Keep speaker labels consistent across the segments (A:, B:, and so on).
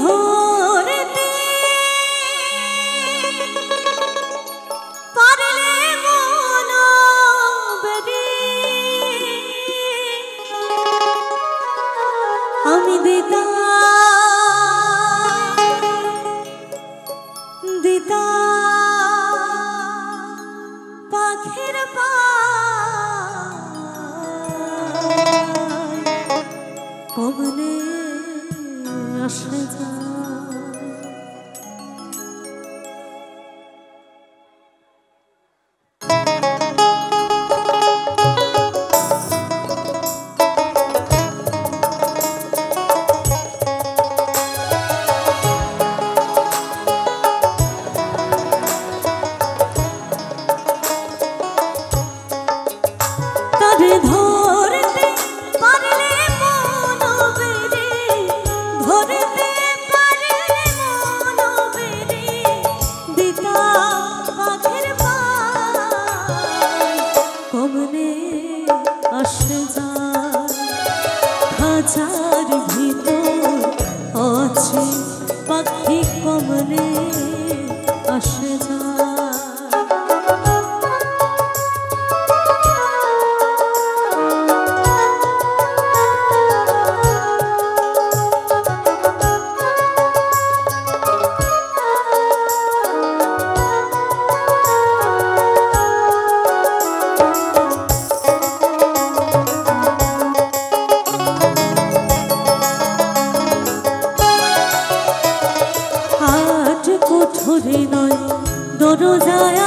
A: ধরতে পারলে মন বেরি আমি দিতা দিতা পাখির পা কমনে আসে যা ধরতে পারলে মন বেরি ধরতে পারলে মন বেরি দিতা পাখির পায় কমনে আসে যায় খাঁচার ভিতর আছে পাখি কমনে আসে যায় কোঠরে নয় দরজায়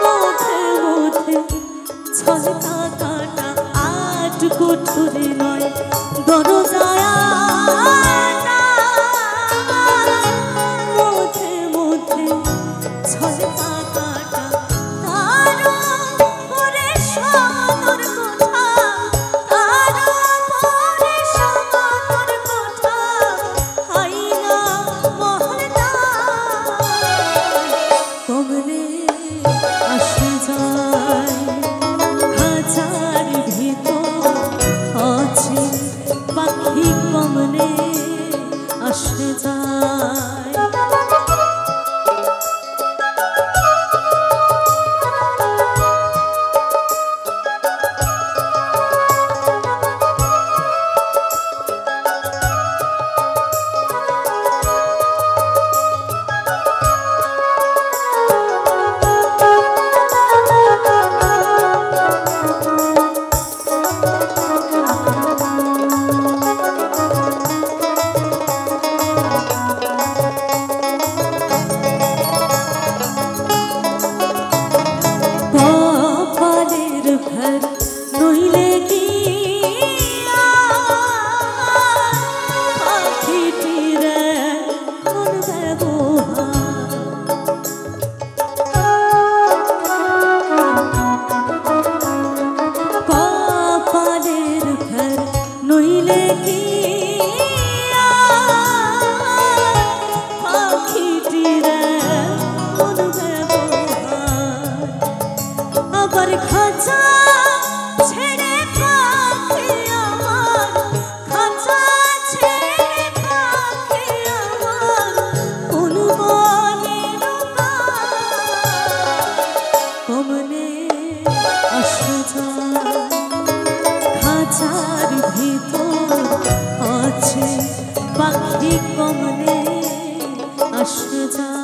A: মধ্যে মধ্যে ছলকা কাটা আট কোঠরে নয় দরজায় মধ্যে মধ্যে ছলকা কাটা তার পরে সদর কোঠা তার পরে সদর কোঠা কমনে আসে যায় খাঁচার ভিতর আছে পাখি কমনে আসে যায় নইলে কি পাখিটির কোন ব্যবহার কপালের ঘর নইলে কি পাখিটির কোন ব্যবহার আবার খাঁচা ছেড়ে পাখি আমার খাঁচা ছেড়ে পাখি আমার কোন বনে কমনে আসে যায় খাঁচার ভিতর আছে পাখি কমনে আসে যায়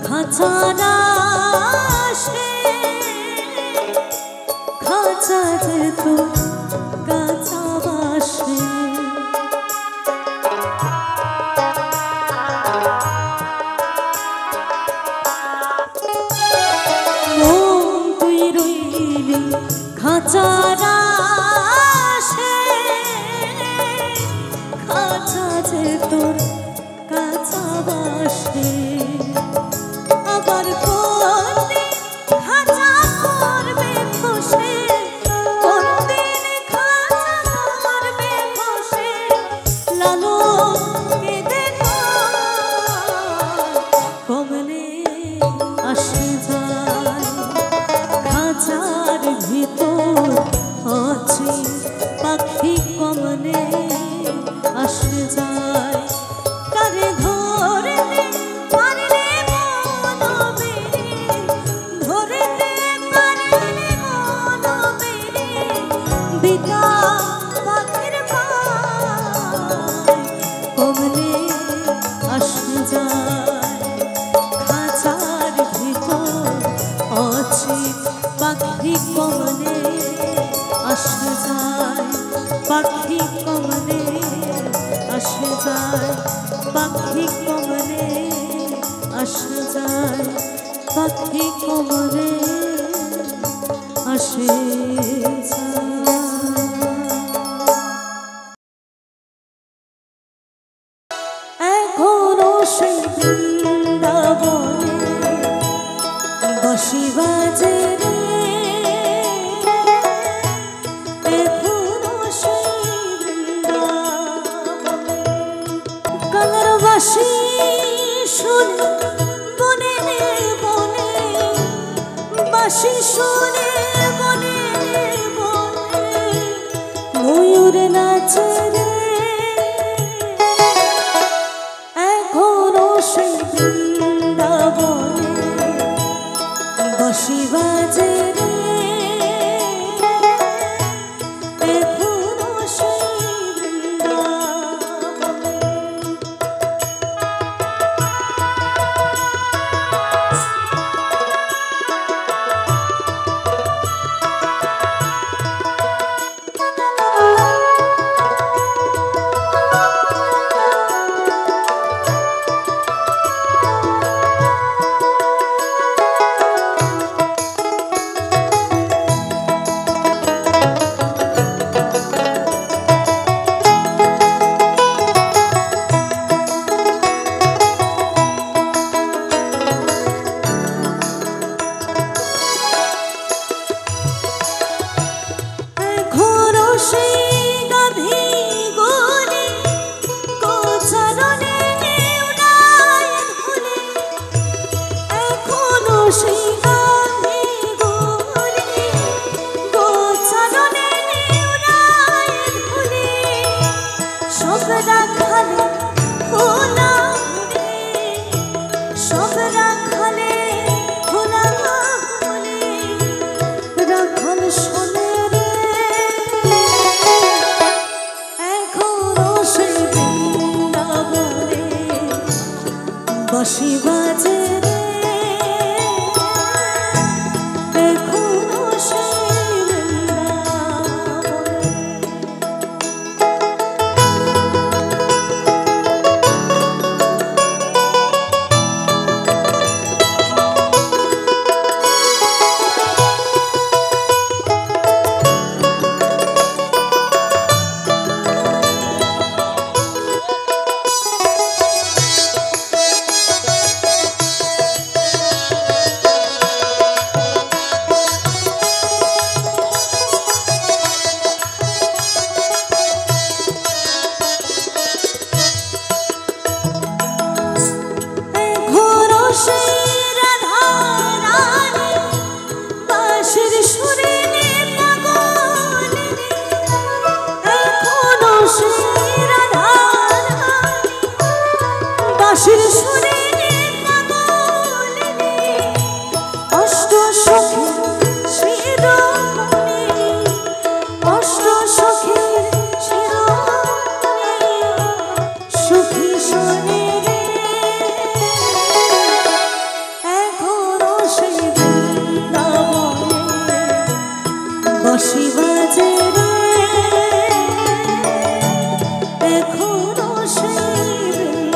A: খাঁচারা সে খাঁচা যেত কাঁচা বাসে মন তুই রইলি খাঁচারা সে খাঁচা যে তোর কাঁচা বাসে আবার কোনদিন খাঁচা করবে খসে কোনদিন খাঁচা করবে খসে লালো কেঁদে কমলে আসে যায় খাঁচার ভিতর আছে পাখি কমলে আসে যায় তারে ধরতে পারলে মন বেড়ে ধরতে পারলে মন বেড়ে বিকা পাখির পায় কমলে আসে যায় খাঁচার ভিতর আছে পাখি কমলে আসে যায় পাখি কমলে আসে যায় পাখি কমলে আসে যায় পাখি কমলে আসে যায় এখনো সেই বৃন্দাবনে বাঁশি বাজে রে এখনো সেই বৃন্দাবনে কালার বাঁশি শুনে বনে বনে বাঁশি শুনে বনে বনে ময়ূর নাচে রে এখনো সেই বৃন্দাবনে বাঁশি বাজে রে এখনো সেই বৃন্দাবনে বাঁশি বাজে রে এখনো সেই বৃন্দাবনে বাঁশির সুরে অষ্ট সখীর শিরোমণি অষ্ট সখীর শিরোমণি সখী শোনে রে এখনো সেই বৃন্দাবনে বাঁশি বাজে রে এখনো সেই বৃন্দাবনে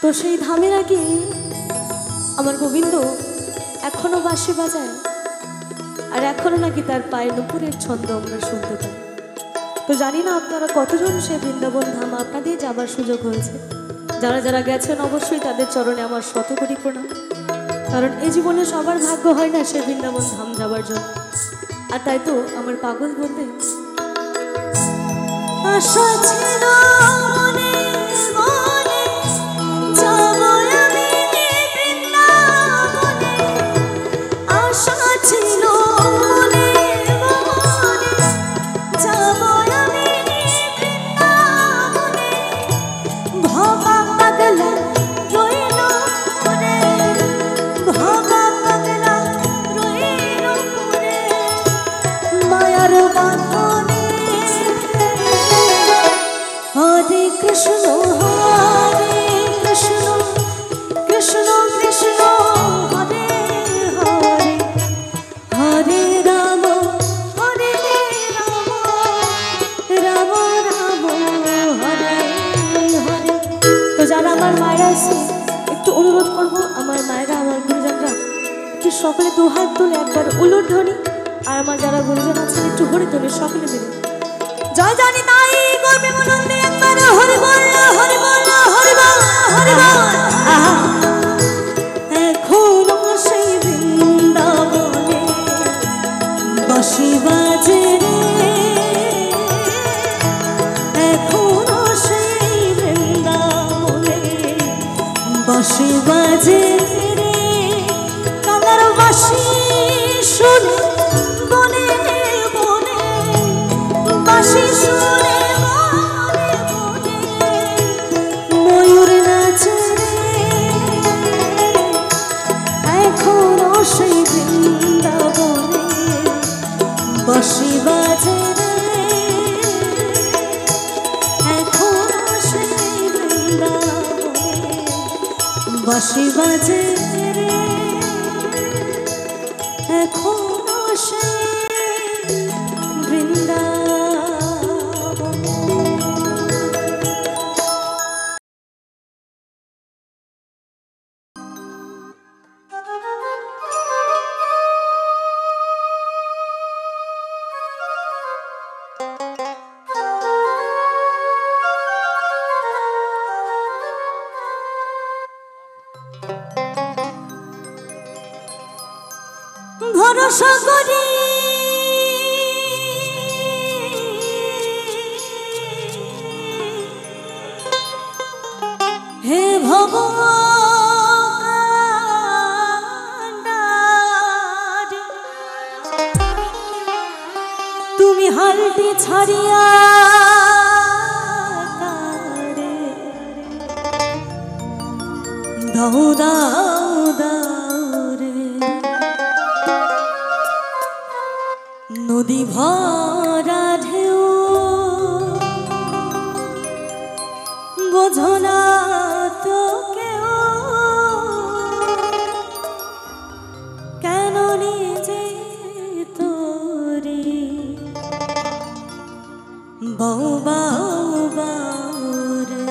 B: তো সেই ধামের আগে আমার গোবিন্দ এখনো বাঁশি বাজায়, আর এখনো নাকি তার পায়ের নুপুরের ছন্দ আমরা শুনতে পাই। তো জানি না আপনারা কতজন সে বৃন্দাবন ধাম আপনাদের যাবার সুযোগ হয়েছে। যারা যারা গেছেন অবশ্যই তাদের চরণে আমার শতকোটি প্রণাম, কারণ এই জীবনে সবার ভাগ্য হয় না সে বৃন্দাবন ধাম যাবার জন্য। আর তাই তো আমার পাগল বলতে
A: আশা ছিল মনে মনে যাব আমি বৃন্দাবনে, আশা ছিল মনে মনে যাব আমি বৃন্দাবনে, ভবা পাগলা রইল মনে, ভবা পাগলা রইল মনে, মায়ার বাঁধনে। হরে কৃষ্ণ
B: সকলে দুহাত তুলে একবার উলুর ধ্বনি, আর আমার যারা গুরুজন আছেন একটু হরি ধ্বনি সকলে মিলে জয় জানি তাই গর্বে মনন্দে একবার হরি বল হরি বল হরি বল হরি বল। এখনো সেই বৃন্দাবনে বাঁশি বাজে রে, এখনো সেই বৃন্দাবনে বাঁশি বাজে রে, কালার বাঁশি শুনে বনে বনে, বাঁশি শুনে বনে বনে ময়ূর নাচে রে, এখনো সেই বৃন্দাবনে বাঁশি বাজে রে, এখনো সেই বৃন্দাবনে বাঁশি বাজে রে, এখনো সেই বৃন্দাবনে। ভরসা করি হে ভগবান, তুমি হালটি ছাড়িয়া তারে দাও দাও দাও রে, নদী ভরা ঢেউ বোঝো না তো কেউ, কেন নিজে তোরে বউ বাউ বাউ রে।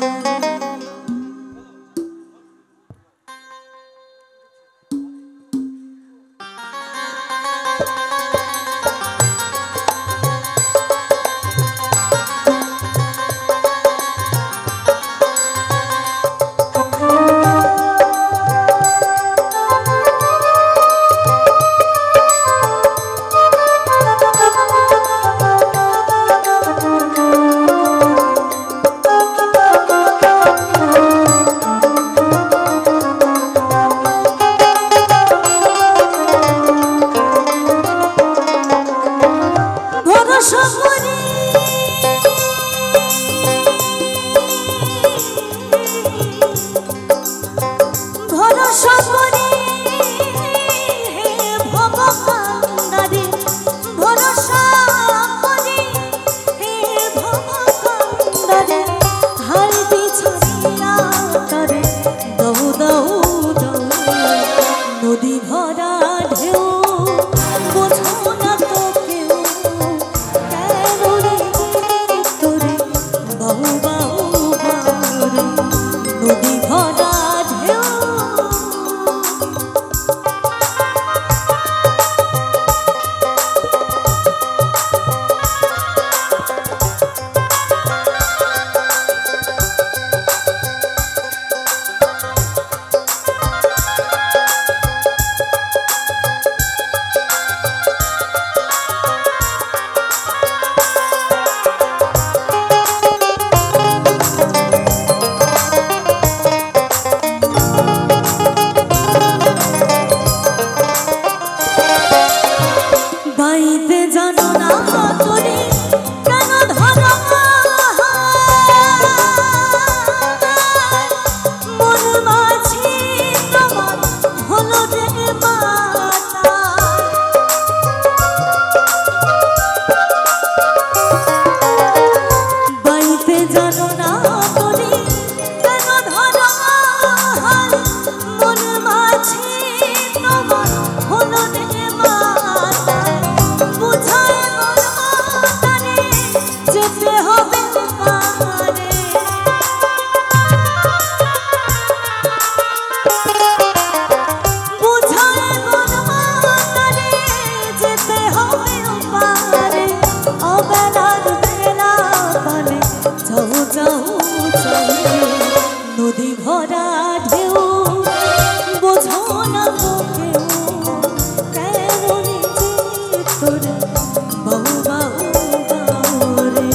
A: না তোকেও কেন নিজে তোরে বাহু বাহু বাহুরে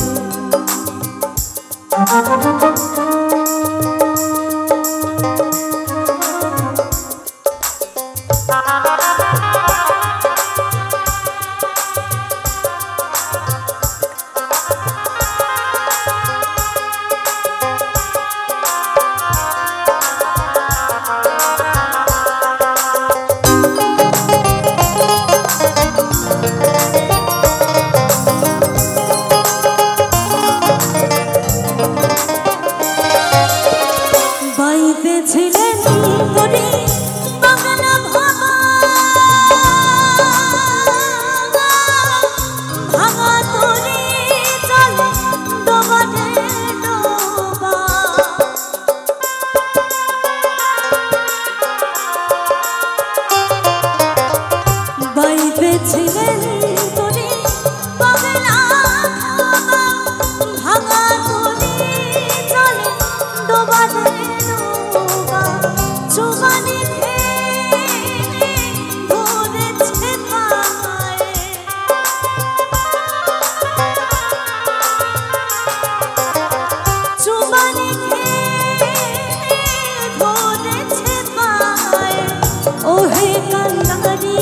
A: বাইতেছিলেন তোরে বাংলা ভাবা ভাঙা তোরে চলে ডোবাতে ডোবা বাইতেছিলেন তোরে বাংলা ভাবা ভাঙা তোরে চলে ডোবাতে চুবানি ধরেছে পায়ে চুবানি ধরেছে পায়ে ওহে কান্দারি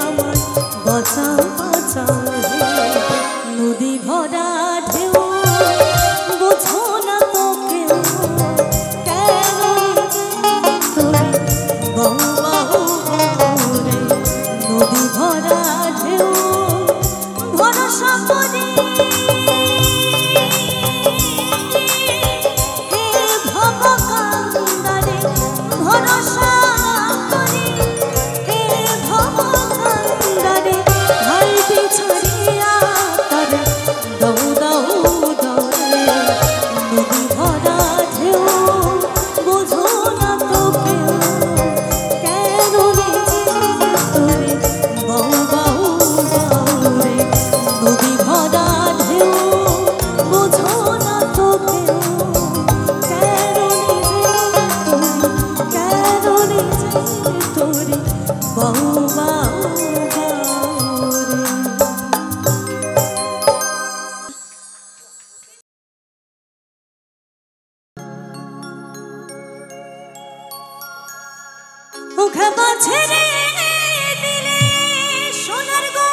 A: আমার বাঁচাও বাঁচাও হে নদী ভরা ঢেউ বোঝো না তোকেও কেন তোরে বাহু বাহু বাহুরে নদী ভরা ঢেউ ভরসা করি হে ভবকান্দারে ভরসা করি হে ভবকান্দারে ভাই বিছাড়িয়া তার দাও দাও দাওরে নদী ভরা ঢেউ বোঝো না তোকেও কেন নিজে তোরে বাহু বাহু বাহুরে নদী ভরা ঢেউ বোঝো না তোকেও কেন নিজে তোরে বাহু বাহু বাহুরে মুখে ছেড়ে দিলে সোনার গো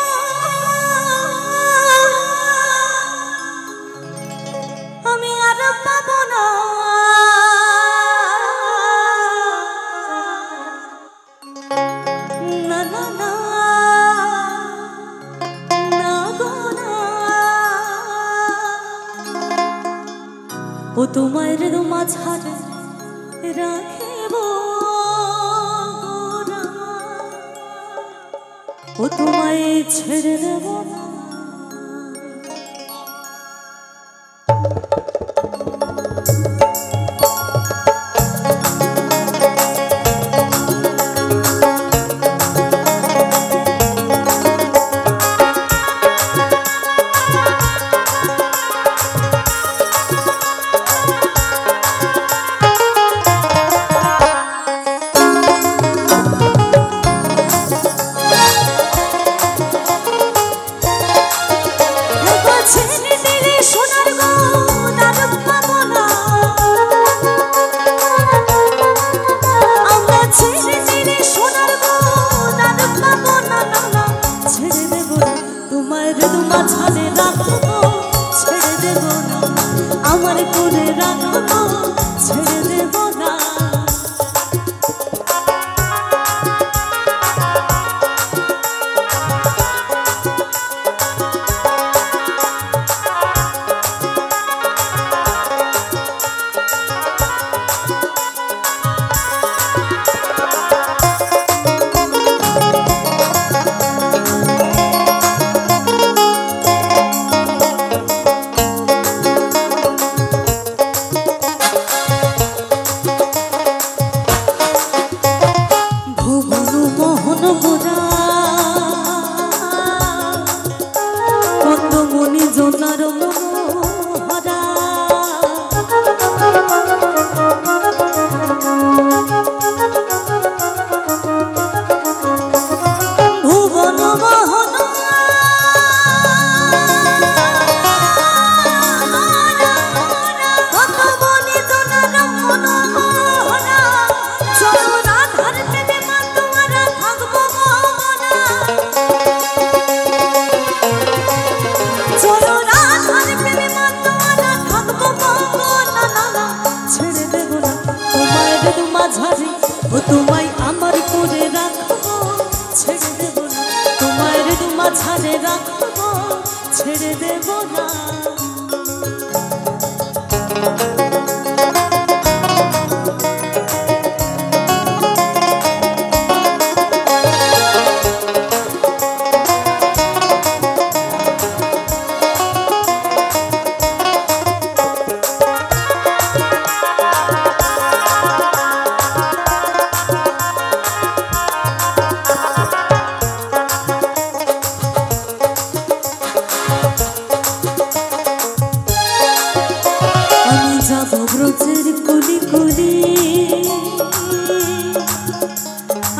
A: আমি আর পাবো না না না না না গো না ও তোমার মাঝারে রাখিব ও তোমায় ছেড়ে দেব না ও তোমায় আমার করে রাখবো ছেড়ে দেব না, তোমার দু মাঝারে রাখবো ছেড়ে দেব না। ব্রজের কুলি কুলি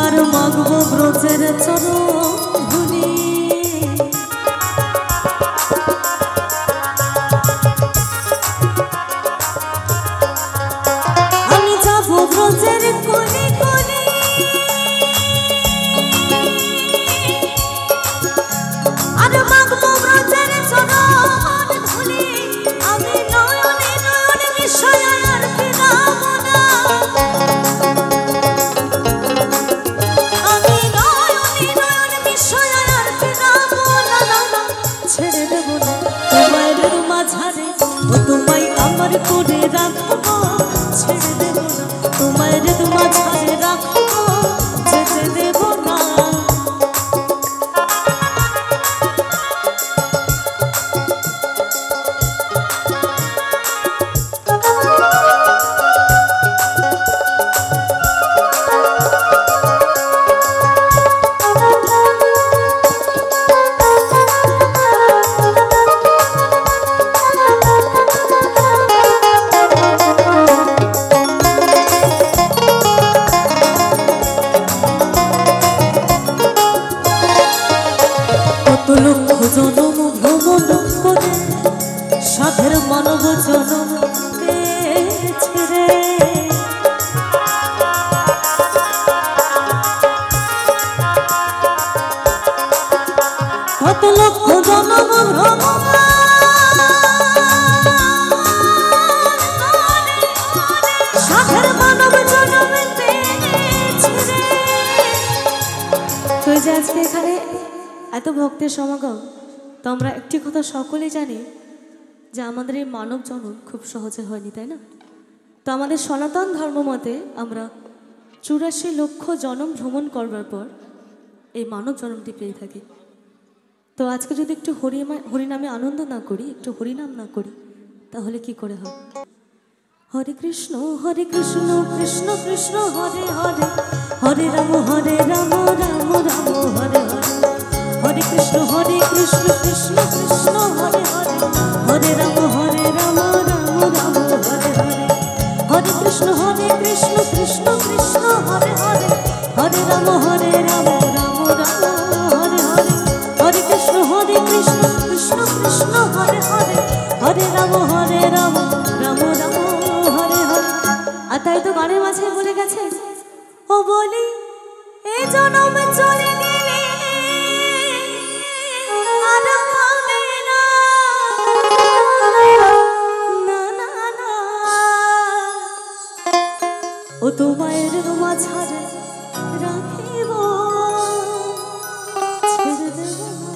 A: আর মাগবো ব্রজের চরণধুলি, আমি যাবো ব্রজের কুলি কুলি আর মাগবো ব্রজের চরণধুলি। আমি নয়নে নয়নে মিশায়া আর ফিরাবো না, আমি নয়নে নয়নে মিশায়া আর ফিরাবো না, ছেড়ে দেব না তোমার মাঝারে, ও তোমায় আমার করে রাখবো ছেড়ে দেব না, তোমার মাঝারে রাখবো যেতে দেব না। জনম ভ্রমণ করে সাধের মানব জনম পেয়েছে রে, কত লক্ষ জনম ভ্রমণ সাধের মানব জনম পেয়েছে রে।
B: তুই যে আজকে এখানে এত ভক্তের সমাগম, তো আমরা একটি কথা সকলেই জানি যে আমাদের এই মানব জন্ম খুব সহজে হয়নি, তাই না? তো আমাদের সনাতন ধর্ম মতে আমরা 84 লক্ষ জন্ম ভ্রমণ করবার পর এই মানব জন্মটি পেয়ে থাকি। তো আজকে যদি একটু হরিনামে আনন্দ না করি, একটু হরিনাম না করি, তাহলে কি করে হবে? হরে কৃষ্ণ কৃষ্ণ কৃষ্ণ হরে হরে, হরে রাম রাম রাম হরে হরে, হরে কৃষ্ণ কৃষ্ণ কৃষ্ণ হরে হরে, হরে রাম রাম রাম হরে হরে, হরে কৃষ্ণ কৃষ্ণ কৃষ্ণ হরে হরে, হরে রাম রাম রাম হরে হরে, হরে কৃষ্ণ কৃষ্ণ কৃষ্ণ হরে হরে, হরে রাম রাম রাম হরে হরে। আর তাই তো গানের মাঝে বলে গেছে, ও বলি এ জনম চলে গেলে আর পাবে না, না না না, ও তোমার মাঝারে রাখিব ছেড়ে দেব না।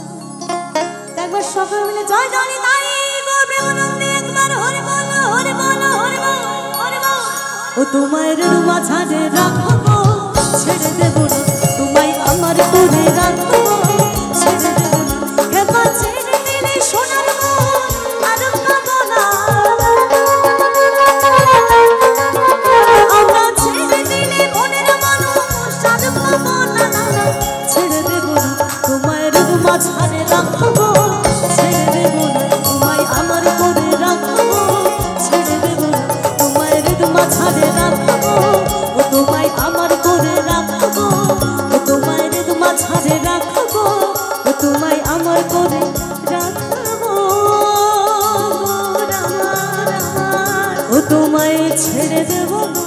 B: একবার সকলে মিলে জয় জানি তাই গো প্রেমানন্দে একবার হরি বল হরি বল হরি বল হরি বল। ও তোমার মাঝারে রাখবো ছেড়ে দেব না, তোমায় আমার করে রাখবো ছেড়ে দেব না, এবার ছেড়ে দিলে সোনার মন আর পাবো না, আমরা ছেড়ে দিলে মনের মানুষ আর পাবো না, ছেড়ে দেব না তোমায় মাঝারে রাখবো ছেড়ে দেব না, তোমায় আমার করে রাখবো ছেড়ে দেব না, তোমায় মাঝারে রাখবো, ও তোমায় আমার করে রাখবো, ও তোমায় মাঝারে রাখবো, ও তোমায় আমার করে রাখবো, ও তোমায় ছেড়ে দেব না।